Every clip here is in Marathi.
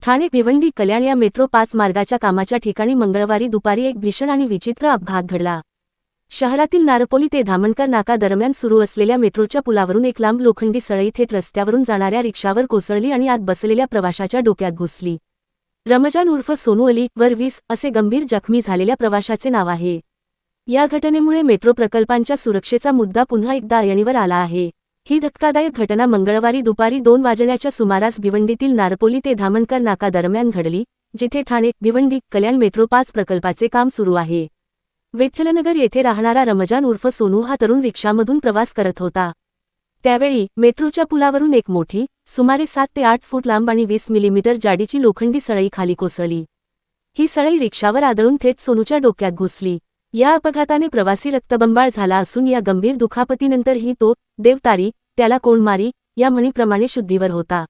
ठाणे भिवंडी कल्याण या मेट्रो 5 मार्गाच्या कामाच्या ठिकाणी मंगळवारी दुपारी एक भीषण आणि विचित्र अपघात घडला। शहरातील नारपोली ते धामणकर नाका दरम्यान सुरू असलेल्या मेट्रोच्या पुलावरून एक लांब लोखंडी सळई थेट रस्त्यावरून जाणाऱ्या रिक्षावर कोसळली आणि आत बसलेल्या प्रवाशाच्या डोक्यात घुसली। रमजान उर्फ सोनू अली वर 20 असे गंभीर जखमी झालेल्या प्रवाशाचे नाव आहे। या घटनेमुळे मेट्रो प्रकल्पांच्या सुरक्षेचा मुद्दा पुन्हा एकदा ऐरणीवर आला आहे। ही धक्कादायक घटना मंगळवारी दुपारी 2 वाजण्याच्या सुमारास भिवंडीतील नारपोली ते धामणकर नाका दरम्यान घडली, जिथे ठाणे भिवंडी कल्याण मेट्रो 5 प्रकल्पाचे काम सुरू आहे। विठ्ठलनगर येथे राहणारा रमजान उर्फ सोनू हा तरुण रिक्षामधून प्रवास करत होता। त्यावेळी मेट्रोच्या पुलावरून एक मोठी, सुमारे 7 ते 8 फूट लांब आणि 20 मिलीमीटर जाडीची लोखंडी सळई खाली कोसळली। ही सळई रिक्षावर आदळून थेट सोनूच्या डोक्यात घुसली। या अपघाताने प्रवासी रक्तबंबाळ झाला असून या गंभीर दुखापतीनंतरही तो देवतारी त्याला कोण मारी या म्हणीप्रमाणे शुद्धीवर होता।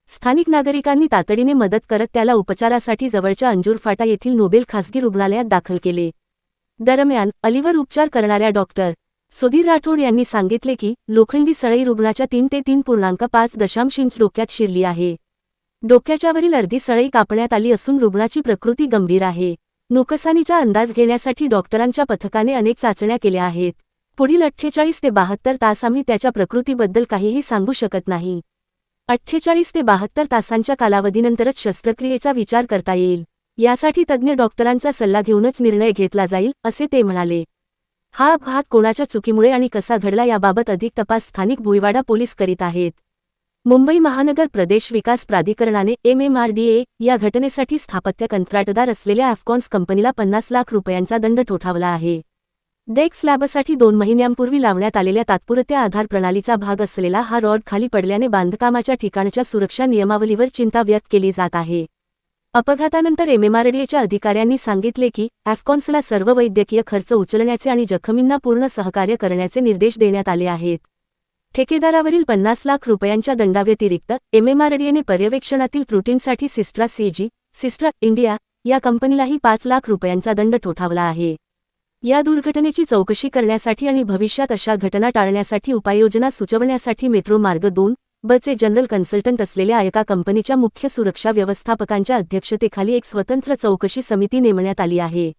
स्थानिक नागरिकांनी तातडीने मदत करत त्याला उपचारासाठी जवळच्या अंजूर फाटा येथील नोबेल खासगी रुग्णालयात दाखल केले। दरम्यान अलीवर उपचार करणाऱ्या डॉक्टर सुधीर राठोड यांनी सांगितले की लोखंडी सळई रुग्णाच्या 3 ते 3.5 इंच डोक्यात शिरली आहे। डोक्याच्यावरील अर्धी सळई कापण्यात आली असून रुग्णाची प्रकृती गंभीर आहे। नुकसानीचा अंदाज घेण्यासाठी डॉक्टरांच्या पथकाने अनेक चाचण्या केल्या आहेत। पुढील 48 ते 72 तास आम्ही त्याच्या प्रकृतीबद्दल काहीही सांगू शकत नाही। 48 ते 72 तासांच्या कालावधीनंतरच शस्त्रक्रियेचा विचार करता येईल। यासाठी तज्ज्ञ डॉक्टरांचा सल्ला घेऊनच निर्णय घेतला जाईल, असे ते म्हणाले। हा अपघात कोणाच्या चुकीमुळे आणि कसा घडला याबाबत अधिक तपास स्थानिक भुईवाडा पोलीस करीत आहेत। मुंबई महानगर प्रदेश विकास प्राधिकरणाने MMRDA या घटनेसाठी स्थापत्य कंत्राटदार असलेल्या अफकॉन्स कंपनीला 50 लाख रुपयांचा दंड ठोठावला आहे। डेक स्लॅबसाठी 2 महिन्यांपूर्वी लावण्यात आलेल्या तात्पुरत्या आधार प्रणालीचा भाग असलेला हा रॉड खाली पडल्याने बांधकामाच्या ठिकाणच्या सुरक्षा नियमावलीवर चिंता व्यक्त केली जात आहे। अपघातानंतर MMRDAच्या अधिकाऱ्यांनी सांगितले की अफकॉन्सला सर्व वैद्यकीय खर्च उचलण्याचे आणि जखमींना पूर्ण सहकार्य करण्याचे निर्देश देण्यात आले आहेत। ठेकेदारावरील 50 लाख रुपयांच्या दंडाव्यतिरिक्त MMRDAने पर्यवेक्षणातील त्रुटींसाठी सिस्ट्रा इंडिया या कंपनीलाही 5 लाख रुपयांचा दंड ठोठावला आहे। या दुर्घटनेची चौकशी करण्यासाठी आणि भविष्यात अशा घटना टाळण्यासाठी उपाययोजना सुचवण्यासाठी मेट्रो मार्ग 2 चे जनरल कन्सल्टंट असलेल्या एका कंपनीच्या मुख्य सुरक्षा व्यवस्थापकांच्या अध्यक्षतेखाली एक स्वतंत्र चौकशी समिती नेमण्यात आली आहे।